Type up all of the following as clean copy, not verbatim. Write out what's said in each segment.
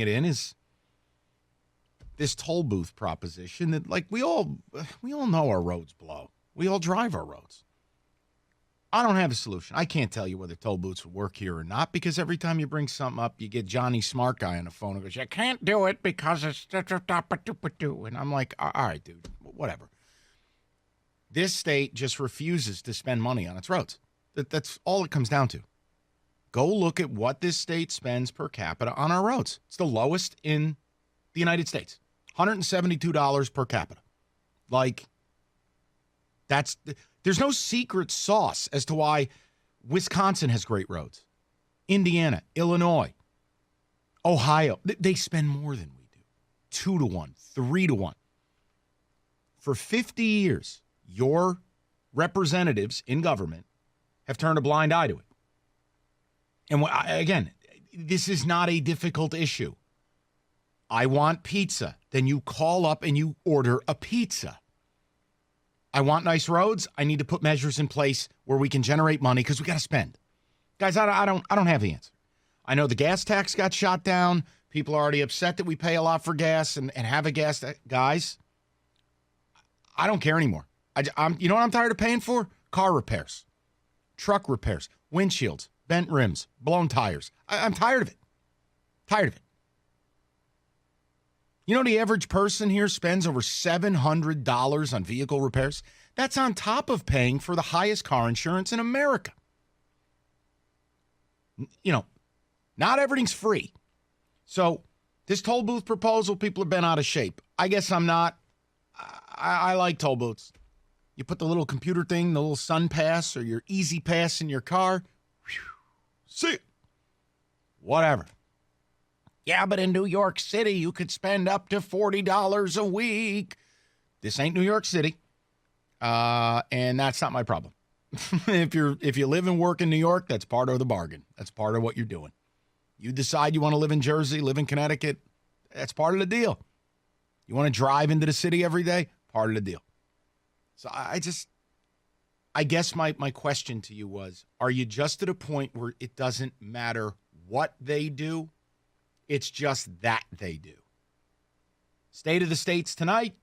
it in is this toll booth proposition that, like, we all know our roads blow. We all drive our roads. I don't have a solution. I can't tell you whether toll booths would work here or not, because every time you bring something up, you get Johnny Smart Guy on the phone and goes, you can't do it because it's da-da-da-ba-do-ba-do. And I'm like, all right, dude, whatever. This state just refuses to spend money on its roads. That's all it comes down to. Go look at what this state spends per capita on our roads. It's the lowest in the United States. $172 per capita. Like, there's no secret sauce as to why Wisconsin has great roads. Indiana, Illinois, Ohio, they spend more than we do. 2 to 1, 3 to 1. For 50 years, your representatives in government have turned a blind eye to it. And again, this is not a difficult issue. I want pizza. Then you call up and you order a pizza. I want nice roads. I need to put measures in place where we can generate money because we got to spend. Guys, I don't have the answer. I know the gas tax got shot down. People are already upset that we pay a lot for gas and have a gas. Guys, I don't care anymore. You know what I'm tired of paying for? Car repairs, truck repairs, windshields, bent rims, blown tires. I'm tired of it. Tired of it. You know, the average person here spends over $700 on vehicle repairs. That's on top of paying for the highest car insurance in America. You know, not everything's free. So this toll booth proposal, people have been out of shape. I guess I'm not. I like toll booths. You put the little computer thing, the little Sun Pass or your Easy Pass in your car. Whew, see it. Whatever. Yeah, but in New York City, you could spend up to $40 a week. This ain't New York City, and that's not my problem. If you live and work in New York, that's part of the bargain. That's part of what you're doing. You decide you want to live in Jersey, live in Connecticut, that's part of the deal. You want to drive into the city every day, part of the deal. So I guess my question to you was, are you just at a point where it doesn't matter what they do? It's just that they do. State of the states tonight.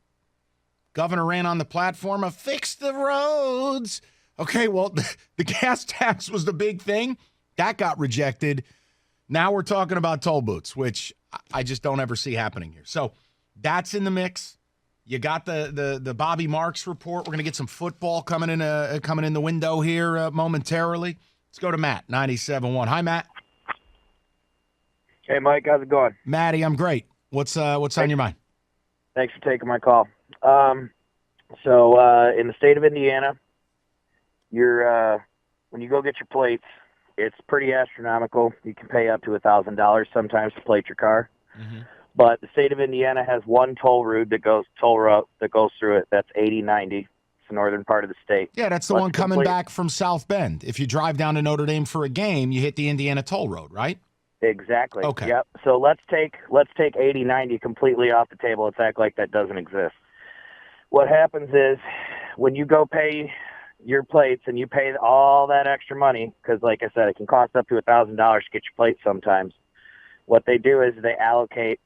Governor ran on the platform of fix the roads. Okay, well, the gas tax was the big thing. That got rejected. Now we're talking about toll booths, which I just don't ever see happening here. So that's in the mix. You got the Bobby Marks report. We're going to get some football coming in the window here momentarily. Let's go to Matt, 97.1. Hi, Matt. Hey, Mike, how's it going? Matty, I'm great. What's on your mind? Thanks for taking my call. So in the state of Indiana, when you go get your plates, it's pretty astronomical. You can pay up to $1,000 sometimes to plate your car. Mm-hmm. But the state of Indiana has one toll route that goes through it. That's 8090. It's the northern part of the state. Yeah, that's the one coming back from South Bend. If you drive down to Notre Dame for a game, you hit the Indiana toll road, right? Exactly. Okay. Yep. So let's take 8090 completely off the table. Let's act like that doesn't exist. What happens is when you go pay your plates and you pay all that extra money, because like I said, it can cost up to $1,000 to get your plates sometimes. What they do is they allocate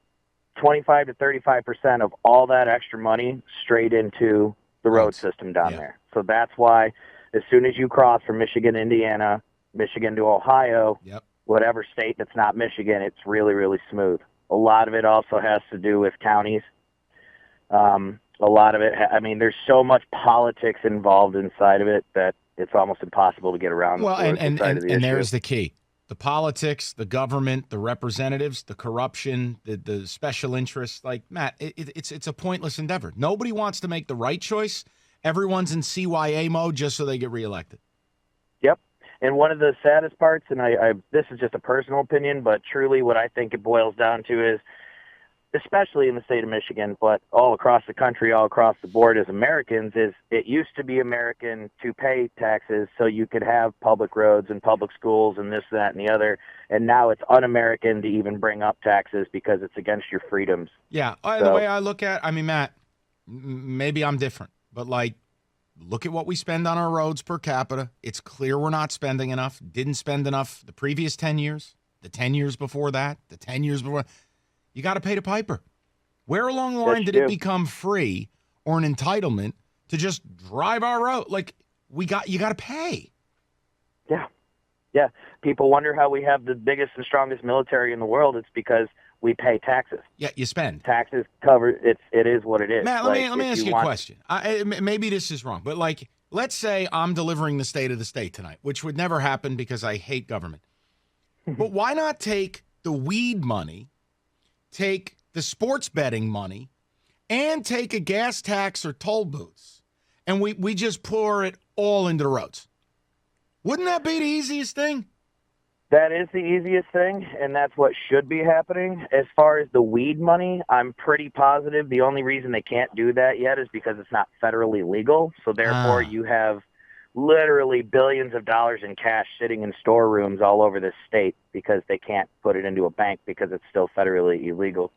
25 to 35% of all that extra money straight into the road system down there. So that's why as soon as you cross from Michigan, Indiana, Michigan to Ohio, whatever state that's not Michigan, it's really, really smooth. A lot of it also has to do with counties. A lot of it, there's so much politics involved inside of it that it's almost impossible to get around. Well, and there's the key. The politics, the government, the representatives, the corruption, the special interests. Like, Matt, it's a pointless endeavor. Nobody wants to make the right choice. Everyone's in CYA mode just so they get reelected. Yep. And one of the saddest parts, and this is just a personal opinion, but truly what I think it boils down to is, especially in the state of Michigan, but all across the country, all across the board as Americans, is it used to be American to pay taxes so you could have public roads and public schools and this, that, and the other. And now it's un-American to even bring up taxes because it's against your freedoms. Yeah. The way I look at it, Matt, maybe I'm different, but look at what we spend on our roads per capita. It's clear we're not spending enough, didn't spend enough the previous 10 years, the 10 years before that, the 10 years before. You got to pay the piper. Where along the Yes, line you did it do. become free or an entitlement to just drive our road? Like, you got to pay. Yeah. Yeah. People wonder how we have the biggest and strongest military in the world. It's because we pay taxes. Yeah, you spend. Taxes cover it is what it is. Matt, Like, let me if ask you a want- question. Maybe this is wrong, but like, let's say I'm delivering the state of the state tonight, which would never happen because I hate government. But why not take the weed money, take the sports betting money, and take a gas tax or toll booths, and we just pour it all into the roads? Wouldn't that be the easiest thing? That is the easiest thing, and that's what should be happening. As far as the weed money, I'm pretty positive the only reason they can't do that yet is because it's not federally legal. So therefore, you have literally billions of dollars in cash sitting in storerooms all over this state because they can't put it into a bank because it's still federally illegal.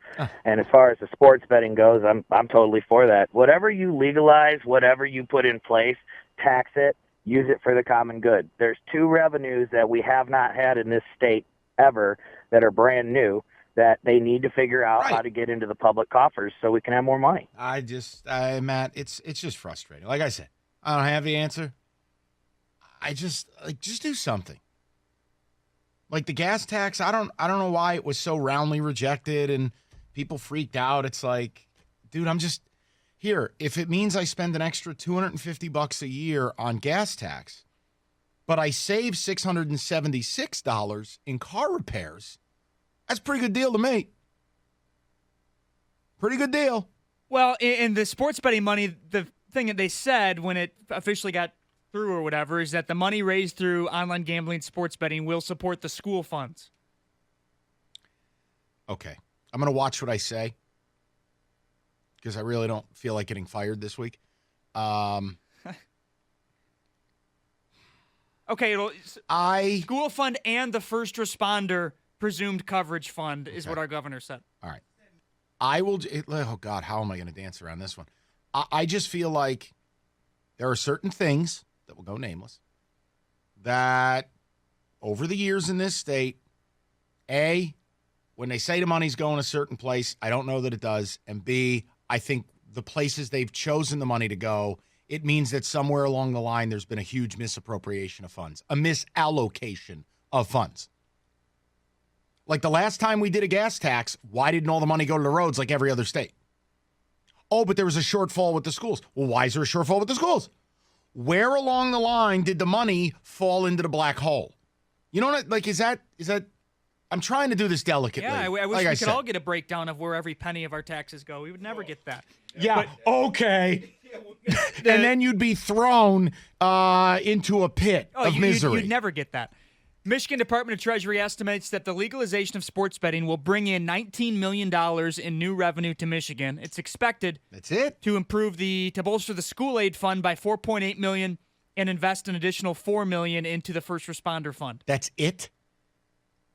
And as far as the sports betting goes, I'm totally for that. Whatever you legalize, whatever you put in place, tax it. Use it for the common good. There's two revenues that we have not had in this state ever that are brand new that they need to figure out how to get into the public coffers so we can have more money. Matt, it's just frustrating. Like I said, I don't have the answer. Just do something. Like the gas tax, I don't know why it was so roundly rejected and people freaked out. It's like, dude, here, if it means I spend an extra $250 a year on gas tax, but I save $676 in car repairs, that's a pretty good deal to me. Pretty good deal. Well, in the sports betting money, the thing that they said when it officially got through or whatever is that the money raised through online gambling and sports betting will support the school funds. Okay. I'm going to watch what I say, because I really don't feel like getting fired this week. Okay, school fund and the first responder presumed coverage fund is what our governor said. All right. I will. Oh, God, how am I going to dance around this one? I just feel like there are certain things that will go nameless that over the years in this state, A, when they say the money's going a certain place, I don't know that it does. And B, I think the places they've chosen the money to go, it means that somewhere along the line there's been a huge misappropriation of funds, a misallocation of funds. Like the last time we did a gas tax, why didn't all the money go to the roads like every other state? Oh, but there was a shortfall with the schools. Well, why is there a shortfall with the schools? Where along the line did the money fall into the black hole? You know what? Like, is that? I'm trying to do this delicately. Yeah, I wish like we could all get a breakdown of where every penny of our taxes go. We would never get that. Yeah, okay. And then you'd be thrown into a pit of misery. You'd never get that. Michigan Department of Treasury estimates that the legalization of sports betting will bring in $19 million in new revenue to Michigan. It's expected to bolster the school aid fund by $4.8 million and invest an additional $4 million into the first responder fund. That's it?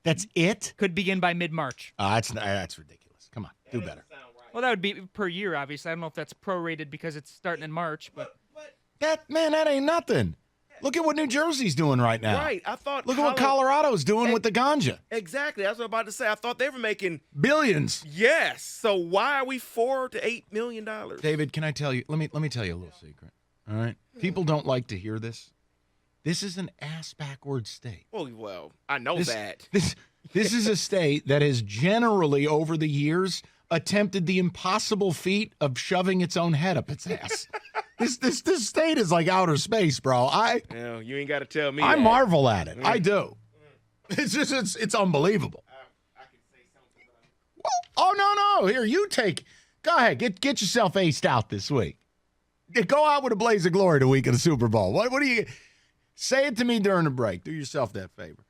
That's it? Could begin by mid-March. That's ridiculous. Come on, do better. Well, that would be per year, obviously. I don't know if that's prorated because it's starting in March, but that ain't nothing. Look at what New Jersey's doing right now. Right. Look at what Colorado's doing with the ganja. Exactly. That's what I'm about to say. I thought they were making billions. Yes. So why are we $4 to $8 million? David, can I tell you? Let me tell you a little secret. All right. People don't like to hear this. This is an ass-backward state. Oh, well, I know that. This is a state that has generally, over the years, attempted the impossible feat of shoving its own head up its ass. This state is like outer space, bro. You ain't got to tell me. I marvel at it. I do. It's unbelievable. I can say something. Well, no. Here, you take. Go ahead. Get yourself aced out this week. Go out with a blaze of glory the week of the Super Bowl. What do you say it to me during the break? Do yourself that favor.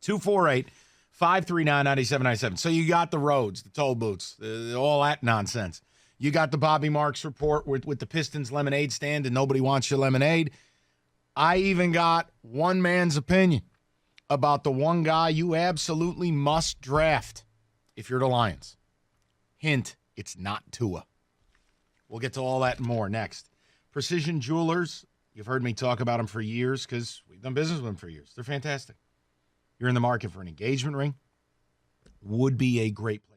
248-539-9797. So you got the roads, the toll booths, all that nonsense. You got the Bobby Marks report with the Pistons lemonade stand and nobody wants your lemonade. I even got one man's opinion about the one guy you absolutely must draft if you're the Lions. Hint, it's not Tua. We'll get to all that and more next. Precision Jewelers, you've heard me talk about them for years because we've done business with them for years. They're fantastic. You're in the market for an engagement ring, would be a great place.